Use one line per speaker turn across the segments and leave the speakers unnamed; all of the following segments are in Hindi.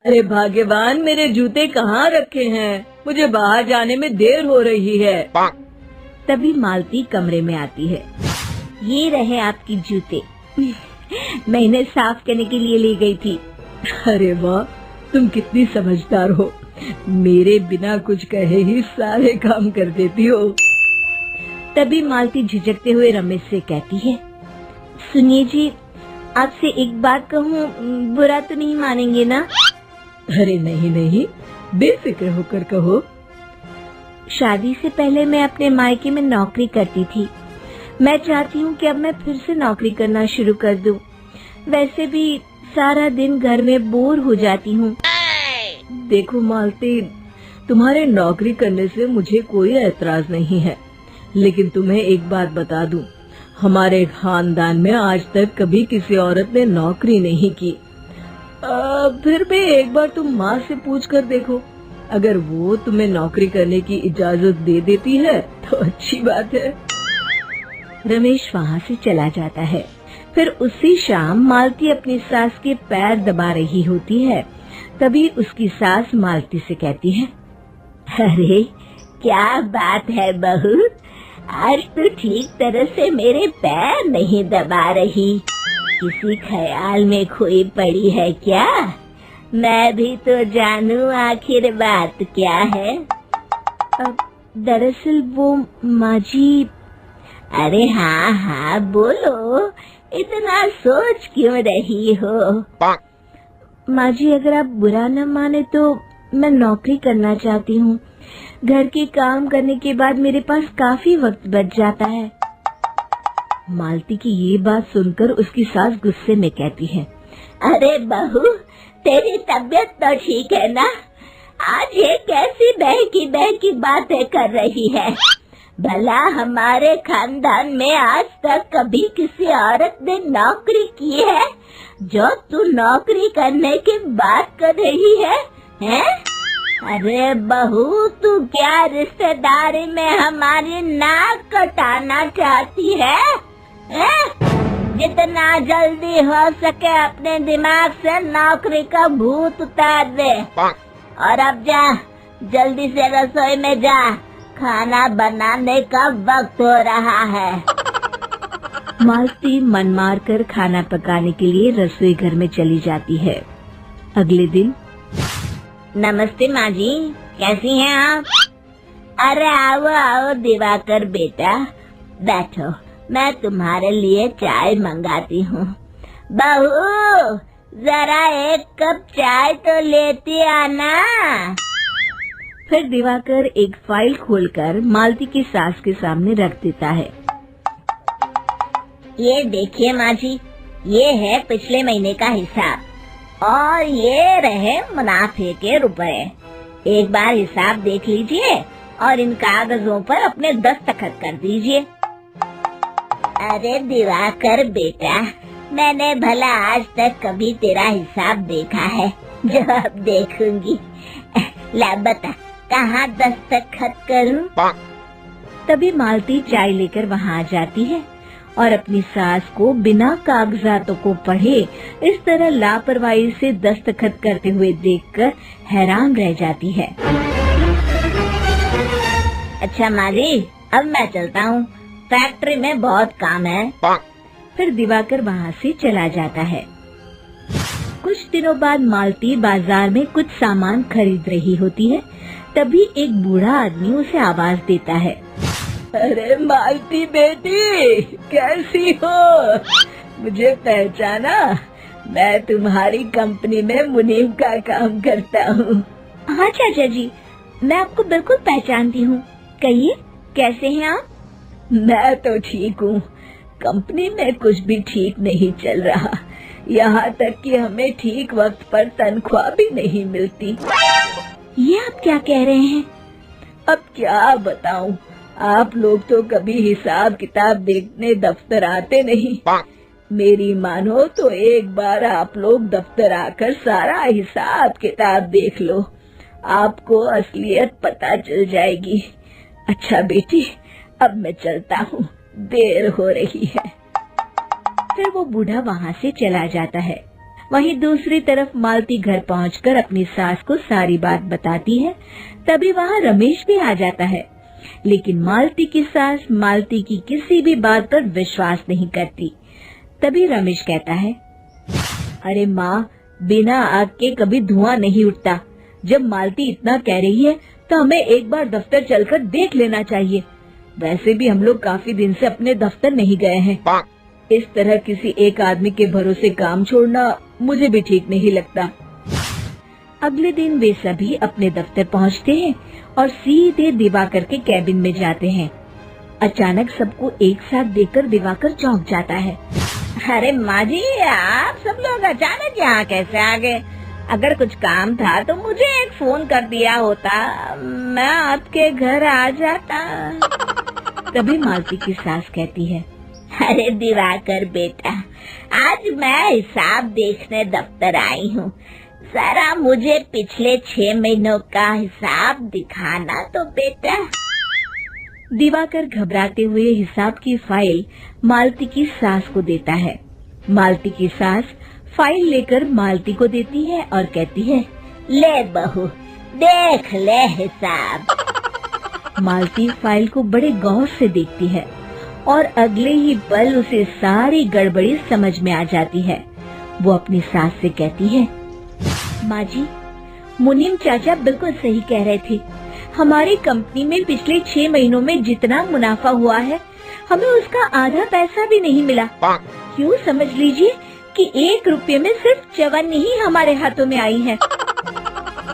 अरे भाग्यवान, मेरे जूते कहाँ रखे हैं? मुझे बाहर जाने में देर हो रही है।
तभी मालती कमरे में आती है। ये रहे आपके जूते। मैं इन्हें साफ करने के लिए ले गई थी।
अरे वाह, तुम कितनी समझदार हो। मेरे बिना कुछ कहे ही सारे काम कर देती हो।
तभी मालती झिझकते हुए रमेश से कहती है, सुनिए जी, आपसे एक बात कहूँ, बुरा तो नहीं मानेंगे ना?
अरे नहीं नहीं, बेफिक्र होकर कहो।
शादी से पहले मैं अपने मायके में नौकरी करती थी। मैं चाहती हूँ कि अब मैं फिर से नौकरी करना शुरू कर दूं। वैसे भी सारा दिन घर में बोर हो जाती हूँ।
देखो मालती, तुम्हारे नौकरी करने से मुझे कोई ऐतराज नहीं है, लेकिन तुम्हें एक बात बता दूं, हमारे खानदान में आज तक कभी किसी औरत ने नौकरी नहीं की। फिर भी एक बार तुम माँ से पूछ कर देखो, अगर वो तुम्हें नौकरी करने की इजाजत दे देती है तो अच्छी बात है।
रमेश वहाँ से चला जाता है। फिर उसी शाम मालती अपनी सास के पैर दबा रही होती है। तभी उसकी सास मालती से कहती है, अरे क्या बात है बहू, आज तो ठीक तरह से मेरे पैर नहीं दबा रही। किसी ख्याल में खोई पड़ी है क्या? मैं भी तो जानूं आखिर बात क्या है। दरअसल वो माँ जी। अरे हाँ हाँ बोलो, इतना सोच क्यों रही हो? माँ जी, अगर आप बुरा न माने तो मैं नौकरी करना चाहती हूँ। घर के काम करने के बाद मेरे पास काफी वक्त बच जाता है। मालती की ये बात सुनकर उसकी सास गुस्से में कहती है, अरे बहू, तेरी तबीयत तो ठीक है ना? आज ये कैसी बहकी बातें कर रही है? भला हमारे खानदान में आज तक कभी किसी औरत ने नौकरी की है जो तू नौकरी करने की बात कर रही है, हैं? अरे बहू, तू क्या रिश्तेदारी में हमारी नाक कटाना चाहती है? जितना जल्दी हो सके अपने दिमाग से नौकरी का भूत उतार दे। और अब जा, जल्दी से रसोई में जा, खाना बनाने का वक्त हो रहा है। मालती मन मार कर खाना पकाने के लिए रसोई घर में चली जाती है। अगले दिन, नमस्ते माँ जी, कैसी हैं आप? अरे आओ आओ दिवाकर बेटा, बैठो, मैं तुम्हारे लिए चाय मंगाती हूँ। बहू, जरा एक कप चाय तो लेती आना। फिर दिवाकर एक फाइल खोलकर मालती की सास के सामने रख देता है। ये देखिए माँ जी, ये है पिछले महीने का हिसाब और ये रहे मुनाफे के रुपए। एक बार हिसाब देख लीजिए और इन कागजों पर अपने दस्तखत कर दीजिए। अरे दिवाकर बेटा, मैंने भला आज तक कभी तेरा हिसाब देखा है जो अब देखूंगी। ला बता, कहाँ दस्तखत करूं? तभी मालती चाय लेकर वहाँ आ जाती है और अपनी सास को बिना कागजातों को पढ़े इस तरह लापरवाही से दस्तखत करते हुए देखकर हैरान रह जाती है। अच्छा माली, अब मैं चलता हूँ, फैक्ट्री में बहुत काम है। फिर दिवाकर वहाँ से चला जाता है। कुछ दिनों बाद मालती बाजार में कुछ सामान खरीद रही होती है। तभी एक बूढ़ा आदमी उसे आवाज देता है,
अरे मालती बेटी, कैसी हो? मुझे पहचाना? मैं तुम्हारी कंपनी में मुनीम का काम करता हूँ।
हाँ चाचा जी, मैं आपको बिल्कुल पहचानती हूँ। कहिए, कैसे हैं आप?
मैं तो ठीक हूँ। कंपनी में कुछ भी ठीक नहीं चल रहा, यहाँ तक कि हमें ठीक वक्त पर तनख्वाह भी नहीं मिलती।
ये आप क्या कह रहे हैं?
अब क्या बताऊं, आप लोग तो कभी हिसाब किताब देखने दफ्तर आते नहीं। मेरी मानो तो एक बार आप लोग दफ्तर आकर सारा हिसाब किताब देख लो, आपको असलियत पता चल जाएगी। अच्छा बेटी, अब मैं चलता हूँ, देर हो रही है।
फिर वो बूढ़ा वहाँ से चला जाता है।
वहीं दूसरी तरफ मालती घर पहुंचकर अपनी सास को सारी बात बताती है। तभी वहां रमेश भी आ जाता है, लेकिन मालती की सास मालती की किसी भी बात पर विश्वास नहीं करती। तभी रमेश कहता है, अरे माँ, बिना आग के कभी धुआं नहीं उठता। जब मालती इतना कह रही है तो हमें एक बार दफ्तर चलकर देख लेना चाहिए। वैसे भी हम लोग काफी दिन से अपने दफ्तर नहीं गए हैं। इस तरह किसी एक आदमी के भरोसे काम छोड़ना मुझे भी ठीक नहीं लगता। अगले दिन वे सभी अपने दफ्तर पहुंचते हैं और सीधे दिवाकर के कैबिन में जाते हैं। अचानक सबको एक साथ देखकर दिवाकर चौंक जाता है।
अरे माँ जी, आप सब लोग अचानक यहाँ कैसे आ गए? अगर कुछ काम था तो मुझे एक फोन कर दिया होता, मैं आपके घर आ जाता।
तभी मालती की सास कहती है,
अरे दिवाकर बेटा, आज मैं हिसाब देखने दफ्तर आई हूँ। जरा मुझे पिछले 6 महीनों का हिसाब दिखाना तो बेटा।
दिवाकर घबराते हुए हिसाब की फाइल मालती की सास को देता है। मालती की सास फाइल लेकर मालती को देती है और कहती है,
ले बहू, देख ले हिसाब।
मालती फाइल को बड़े गौर से देखती है और अगले ही पल उसे सारी गड़बड़ी समझ में आ जाती है। वो अपनी सास से कहती है, माँ जी, मुनीम चाचा बिल्कुल सही कह रहे थे। हमारी कंपनी में पिछले 6 महीनों में जितना मुनाफा हुआ है, हमें उसका आधा पैसा भी नहीं मिला। क्यों समझ लीजिए कि 1 रुपये में सिर्फ चवन्नी ही हमारे हाथों में आई है।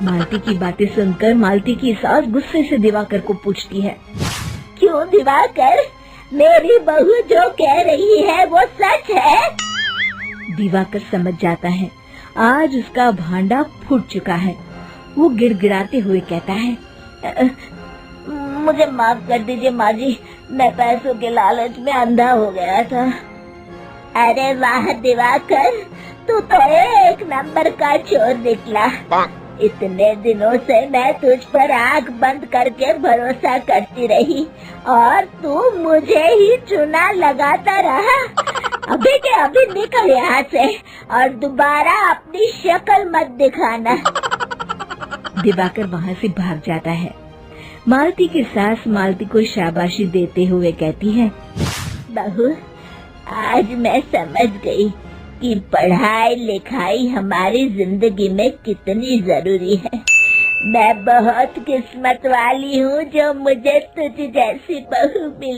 मालती की बातें सुनकर मालती की सास गुस्से से दिवाकर को पूछती है,
क्यों दिवाकर, मेरी बहू जो कह रही है वो सच है?
दिवाकर समझ जाता है आज उसका भांडा फूट चुका है। वो गिड़गिड़ाते हुए कहता है,
मुझे माफ कर दीजिए माँ जी, मैं पैसों के लालच में अंधा हो गया था। अरे वाह दिवाकर, तू तो 1 नंबर का चोर निकला। इतने दिनों से मैं तुझ पर आंख बंद करके भरोसा करती रही और तू मुझे ही चुना लगाता रहा। अभी के अभी निकल यहाँ से और दोबारा अपनी शक्ल मत दिखाना।
दिवाकर वहाँ से भाग जाता है। मालती की सास मालती को शाबाशी देते हुए कहती है,
बहू, आज मैं समझ गई कि पढ़ाई लिखाई हमारी जिंदगी में कितनी जरूरी है। मैं बहुत किस्मत वाली हूँ जो मुझे तुझ जैसी बहू मिली।